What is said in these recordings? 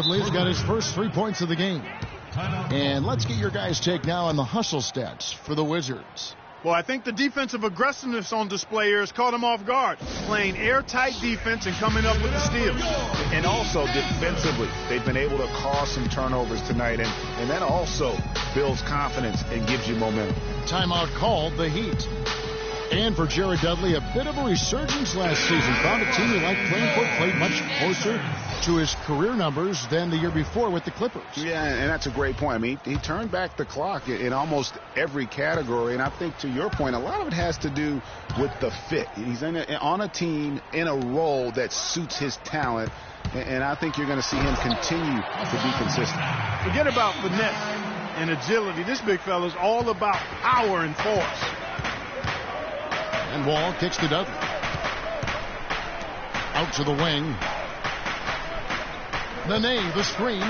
He's got his first 3 points of the game. And let's get your guys' take now on the hustle stats for the Wizards. Well, I think the defensive aggressiveness on display here has caught him off guard, playing airtight defense and coming up with the steals. And also defensively, they've been able to cause some turnovers tonight, and that also builds confidence and gives you momentum. Timeout called, the Heat. And for Jared Dudley, a bit of a resurgence last season. Found a team he liked playing for, played much closer to his career numbers than the year before with the Clippers. Yeah, and that's a great point. I mean, he turned back the clock in almost every category, and I think to your point, a lot of it has to do with the fit. He's on a team in a role that suits his talent, and I think you're going to see him continue to be consistent. Forget about finesse and agility. This big fella is all about power and force. And Wall kicks to Dudley. Out to the wing. Nene, the screen.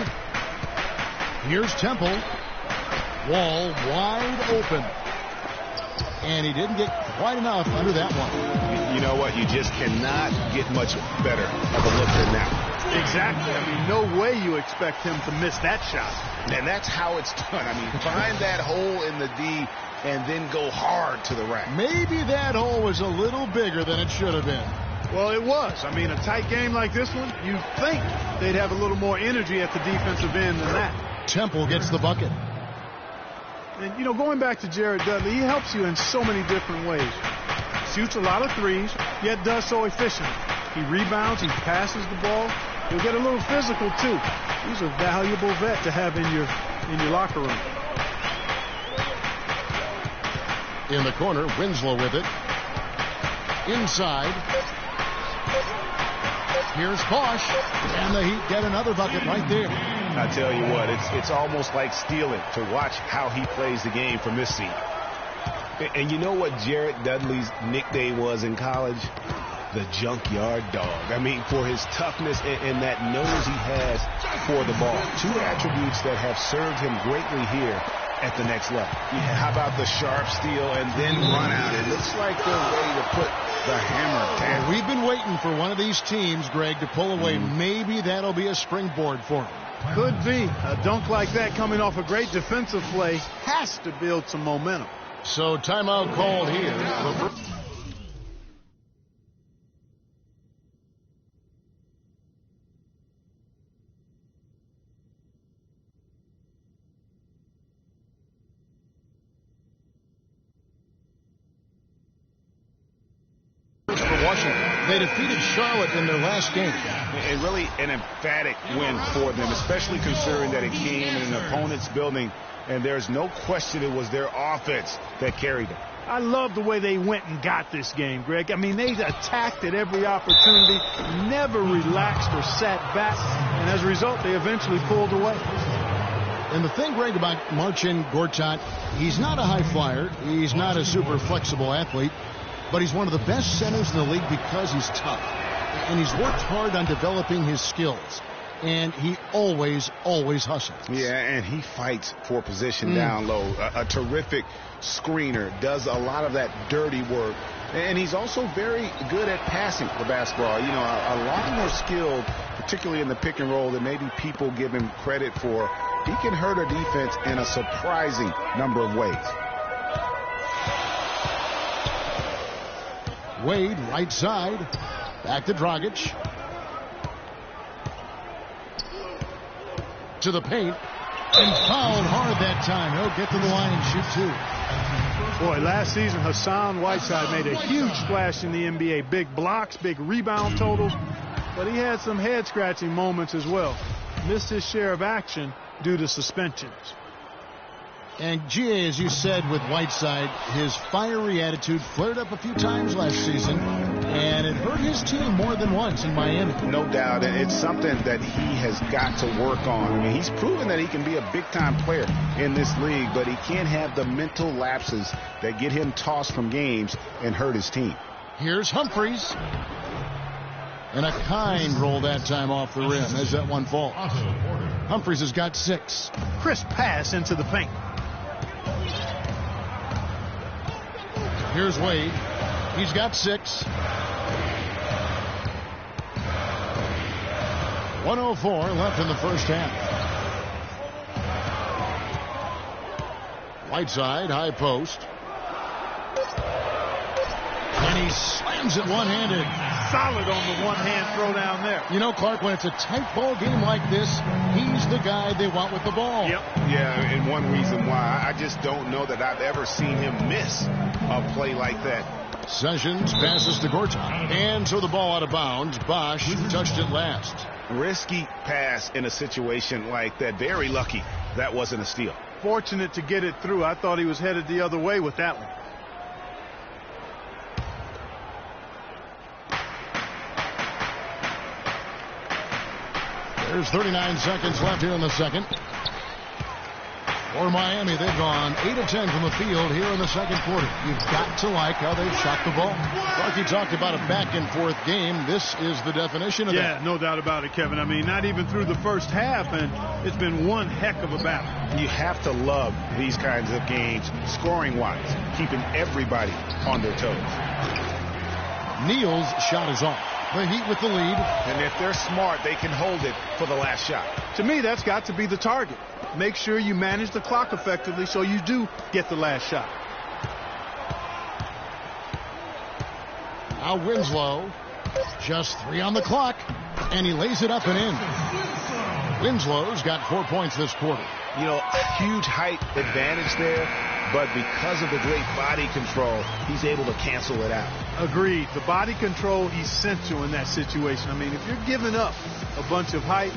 Here's Temple. Wall wide open. And he didn't get quite enough under that one. You know what? You just cannot get much better of a look than that. Exactly. I mean, no way you expect him to miss that shot. And that's how it's done. I mean, find that hole in the D and then go hard to the rack. Maybe that hole was a little bigger than it should have been. Well, it was. I mean, a tight game like this one, you'd think they'd have a little more energy at the defensive end than that. Temple gets the bucket. And, you know, going back to Jared Dudley, he helps you in so many different ways. Shoots a lot of threes, yet does so efficiently. He rebounds, he passes the ball. He'll get a little physical, too. He's a valuable vet to have in your locker room. In the corner, Winslow with it. Inside. Here's Bosch. And the Heat get another bucket right there. I tell you what, it's almost like stealing to watch how he plays the game from this seat. And you know what Jared Dudley's nickname was in college? The junkyard dog. I mean, for his toughness and that nose he has for the ball. Two attributes that have served him greatly here at the next level. Yeah, how about the sharp steal and then run out? It looks like they're ready to put the hammer down. We've been waiting for one of these teams, Greg, to pull away. Maybe that'll be a springboard for him. Could be. A dunk like that coming off a great defensive play has to build some momentum. So timeout called here. Washington. They defeated Charlotte in their last game. And really an emphatic win for them, especially considering that it came in an opponent's building, and there's no question it was their offense that carried them. I love the way they went and got this game, Greg. I mean, they attacked at every opportunity, never relaxed or sat back, and as a result, they eventually pulled away. And the thing, Greg, about Marcin Gortat, he's not a high flyer. He's not a super flexible athlete. But he's one of the best centers in the league because he's tough. And he's worked hard on developing his skills. And he always hustles. Yeah, and he fights for position down low. A terrific screener, does a lot of that dirty work. And he's also very good at passing the basketball. You know, a lot more skilled, particularly in the pick and roll, than maybe people give him credit for. He can hurt a defense in a surprising number of ways. Wade, right side. Back to Dragic. To the paint. And fouled hard that time. He'll get to the line and shoot two. Boy, last season, Hassan Whiteside made a huge splash in the NBA. Big blocks, big rebound totals. But he had some head-scratching moments as well. Missed his share of action due to suspensions. And, G.A., as you said with Whiteside, his fiery attitude flared up a few times last season, and it hurt his team more than once in Miami. No doubt, and it's something that he has got to work on. I mean, he's proven that he can be a big-time player in this league, but he can't have the mental lapses that get him tossed from games and hurt his team. Here's Humphries. And a kind roll that time off the rim as that one falls. Humphries has got 6. Crisp pass into the paint. Here's Wade. He's got 6. 1:04 left in the first half. Whiteside, high post. And he slams it one-handed. Solid on the one-hand throw down there. You know, Clark, when it's a tight ball game like this, he's the guy they want with the ball. Yep. Yeah, and one reason why I just don't know that I've ever seen him miss a play like that. Sessions passes to Gortat. And so the ball out of bounds. Bosch touched it last. Risky pass in a situation like that. Very lucky that wasn't a steal. Fortunate to get it through. I thought he was headed the other way with that one. There's 39 seconds left here in the second. For Miami, they've gone 8 of 10 from the field here in the second quarter. You've got to like how they've shot the ball. Clark, talked about a back-and-forth game. This is the definition of that. Yeah, no doubt about it, Kevin. I mean, not even through the first half, and it's been one heck of a battle. You have to love these kinds of games, scoring-wise, keeping everybody on their toes. Neal's shot is off. The Heat with the lead. And if they're smart, they can hold it for the last shot. To me, that's got to be the target. Make sure you manage the clock effectively so you do get the last shot. Now Winslow, just 3 on the clock, and he lays it up and in. Winslow's got 4 points this quarter. You know, huge height advantage there, but because of the great body control, he's able to cancel it out. Agreed. The body control essential in that situation. I mean, if you're giving up a bunch of height,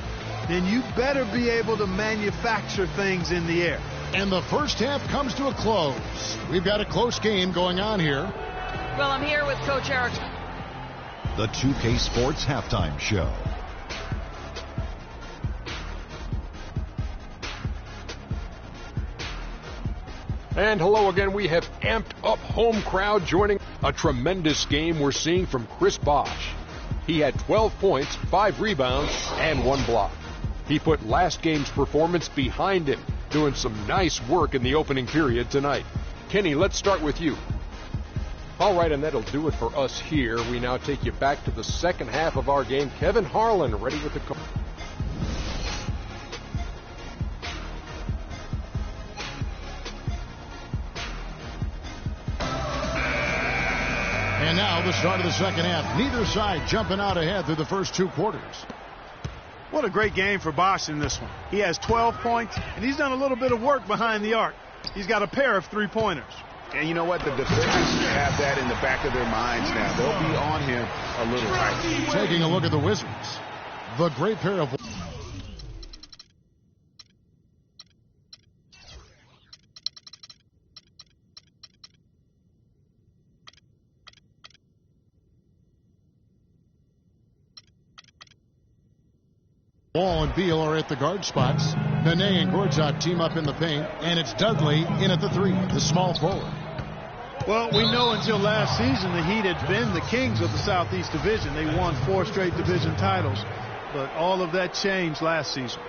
then you better be able to manufacture things in the air. And the first half comes to a close. We've got a close game going on here. Well, I'm here with Coach Eric. The 2K Sports Halftime Show. And hello again. We have amped up home crowd joining a tremendous game we're seeing from Chris Bosh. He had 12 points, 5 rebounds, and 1 block. He put last game's performance behind him, doing some nice work in the opening period tonight. Kenny, let's start with you. All right, and that'll do it for us here. We now take you back to the second half of our game. Kevin Harlan ready with the call. And now the start of the second half. Neither side jumping out ahead through the first 2 quarters. What a great game for Bosh in this one. He has 12 points, and he's done a little bit of work behind the arc. He's got a pair of 3-pointers. And you know what? The defenders have that in the back of their minds now. They'll be on him a little tight. Taking a look at the Wizards. The great pair of... Wall and Beal are at the guard spots. Nene and Gortat team up in the paint, and it's Dudley in at the 3, the small forward. Well, we know until last season the Heat had been the kings of the Southeast Division. They won 4 straight division titles, but all of that changed last season.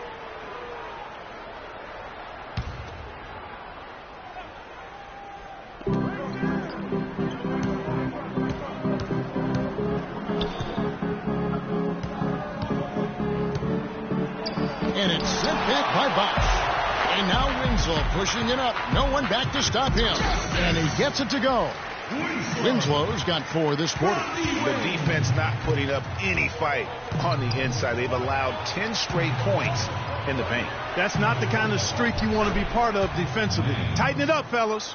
And it's sent back by Bosh. And now Winslow pushing it up. No one back to stop him. And he gets it to go. Winslow's got 4 this quarter. The defense not putting up any fight on the inside. They've allowed 10 straight points in the paint. That's not the kind of streak you want to be part of defensively. Tighten it up, fellas.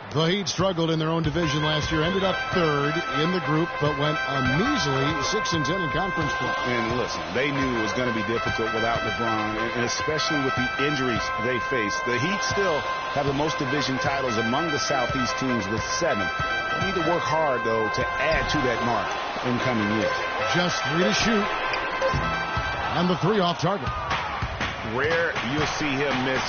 The Heat struggled in their own division last year, ended up 3rd in the group, but went a measly 6-10 in conference play. And listen, they knew it was going to be difficult without LeBron, and especially with the injuries they faced. The Heat still have the most division titles among the Southeast teams with 7. They need to work hard, though, to add to that mark in coming years. Just 3 to shoot. And the 3 off target. Rare you'll see him miss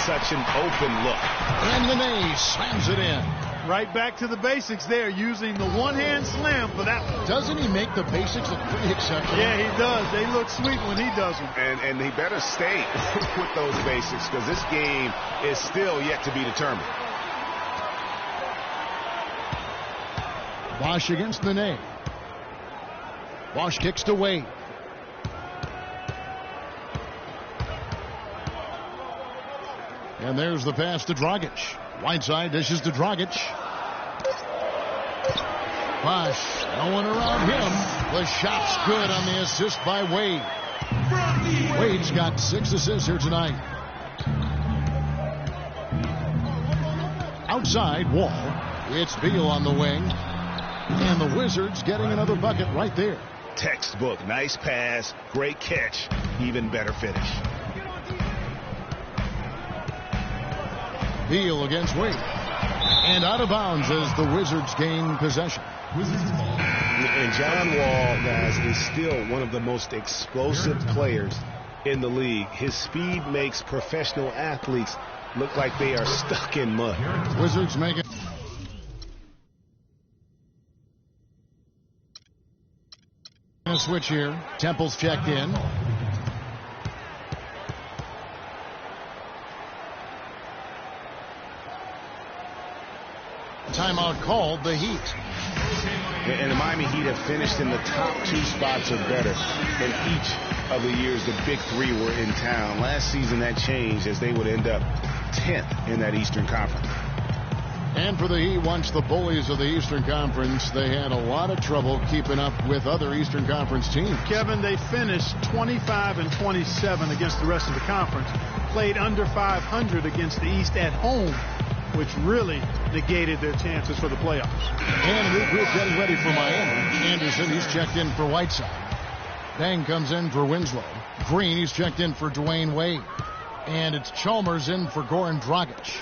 such an open look. And Nene slams it in. Right back to the basics there, using the one-hand slam for that one. Doesn't he make the basics look pretty exceptional? Yeah, he does. They look sweet when he does them. And he better stay with those basics, because this game is still yet to be determined. Bosh against Nene. Bosh kicks to Wade. And there's the pass to Dragic. Whiteside dishes to Dragic. Bosh, no one around him. The shot's good on the assist by Wade. Wade's got 6 assists here tonight. Outside, Wall. It's Beal on the wing. And the Wizards getting another bucket right there. Textbook. Nice pass. Great catch. Even better finish. Beal against Wade. And out of bounds as the Wizards gain possession. And John Wall, guys, is still one of the most explosive players in the league. His speed makes professional athletes look like they are stuck in mud. Wizards make it. A switch here. Temple's checked in. Timeout called, the Heat. And the Miami Heat have finished in the top 2 spots or better in each of the years the Big Three were in town. Last season that changed as they would end up 10th in that Eastern Conference. And for the Heat, once the bullies of the Eastern Conference, they had a lot of trouble keeping up with other Eastern Conference teams. Kevin, they finished 25-27 against the rest of the conference. Played under 500 against the East at home, which really negated their chances for the playoffs. And a new group getting ready for Miami. Anderson, he's checked in for Whiteside. Bang comes in for Winslow. Green, he's checked in for Dwayne Wade. And it's Chalmers in for Goran Dragic.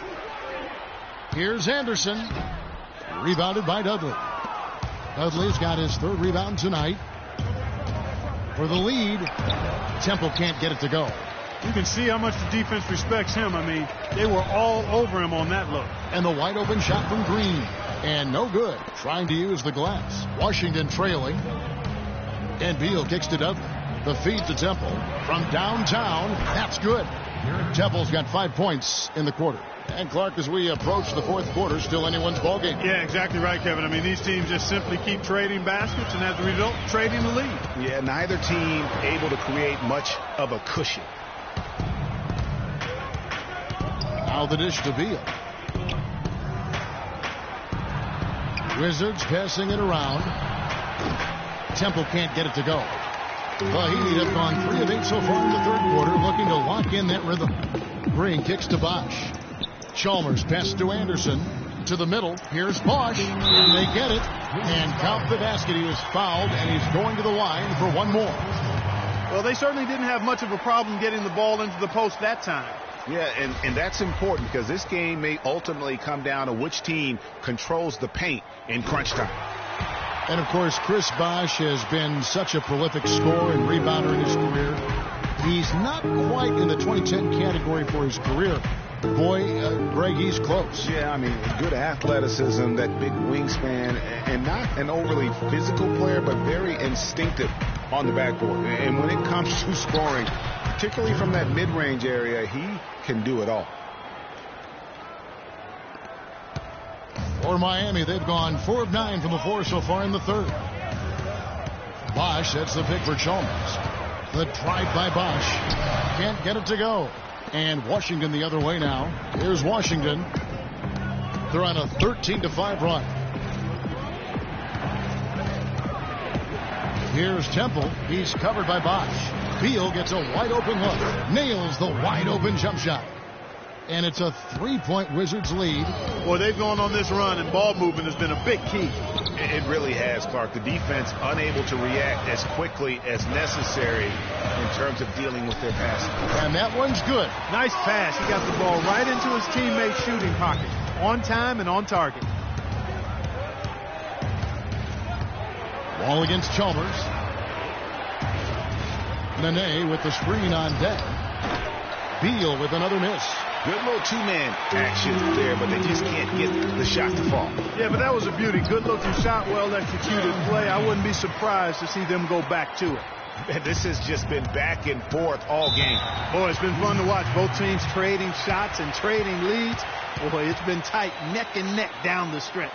Here's Anderson. Rebounded by Dudley. Dudley's got his 3rd rebound tonight. For the lead, Temple can't get it to go. You can see how much the defense respects him. I mean, they were all over him on that look. And the wide open shot from Green. And no good. Trying to use the glass. Washington trailing. And Beal kicks to Dudley. The feed to Temple. From downtown. That's good. Temple's got 5 points in the quarter. And Clark, as we approach the 4th quarter, still anyone's ballgame. Yeah, exactly right, Kevin. I mean, these teams just simply keep trading baskets, and as a result, trading the lead. Yeah, neither team able to create much of a cushion. Now the dish to Beal. Wizards passing it around. Temple can't get it to go. The Heat have gone 3 of 8 so far in the 3rd quarter, looking to lock in that rhythm. Green kicks to Bosh. Chalmers pass to Anderson. To the middle. Here's Bosh. And they get it. And count the basket. He was fouled, and he's going to the line for one more. Well, they certainly didn't have much of a problem getting the ball into the post that time. Yeah, and that's important because this game may ultimately come down to which team controls the paint in crunch time. And, of course, Chris Bosh has been such a prolific scorer and rebounder in his career. He's not quite in the 2010 category for his career. Boy, Greg, he's close. Yeah, I mean, good athleticism, that big wingspan, and not an overly physical player, but very instinctive on the backboard. And when it comes to scoring, particularly from that mid-range area, he can do it all. For Miami, they've gone 4 of 9 from the floor so far in the 3rd. Bosh sets the pick for Chalmers. The drive by Bosh. Can't get it to go. And Washington the other way now. Here's Washington. They're on a 13-5 run. Here's Temple. He's covered by Bosh. Beal gets a wide open look. Nails the wide open jump shot. And it's a 3-point Wizards lead. Boy, they've gone on this run, and ball movement has been a big key. It really has, Clark. The defense unable to react as quickly as necessary in terms of dealing with their passing. And that one's good. Nice pass. He got the ball right into his teammate's shooting pocket. On time and on target. Wall against Chalmers. Nene with the screen on deck. Beal with another miss. Good little two-man action there, but they just can't get the shot to fall. Yeah, but that was a beauty. Good-looking shot, well-executed play. I wouldn't be surprised to see them go back to it. And this has just been back and forth all game. Boy, it's been fun to watch. Both teams trading shots and trading leads. Boy, it's been tight, neck and neck down the stretch.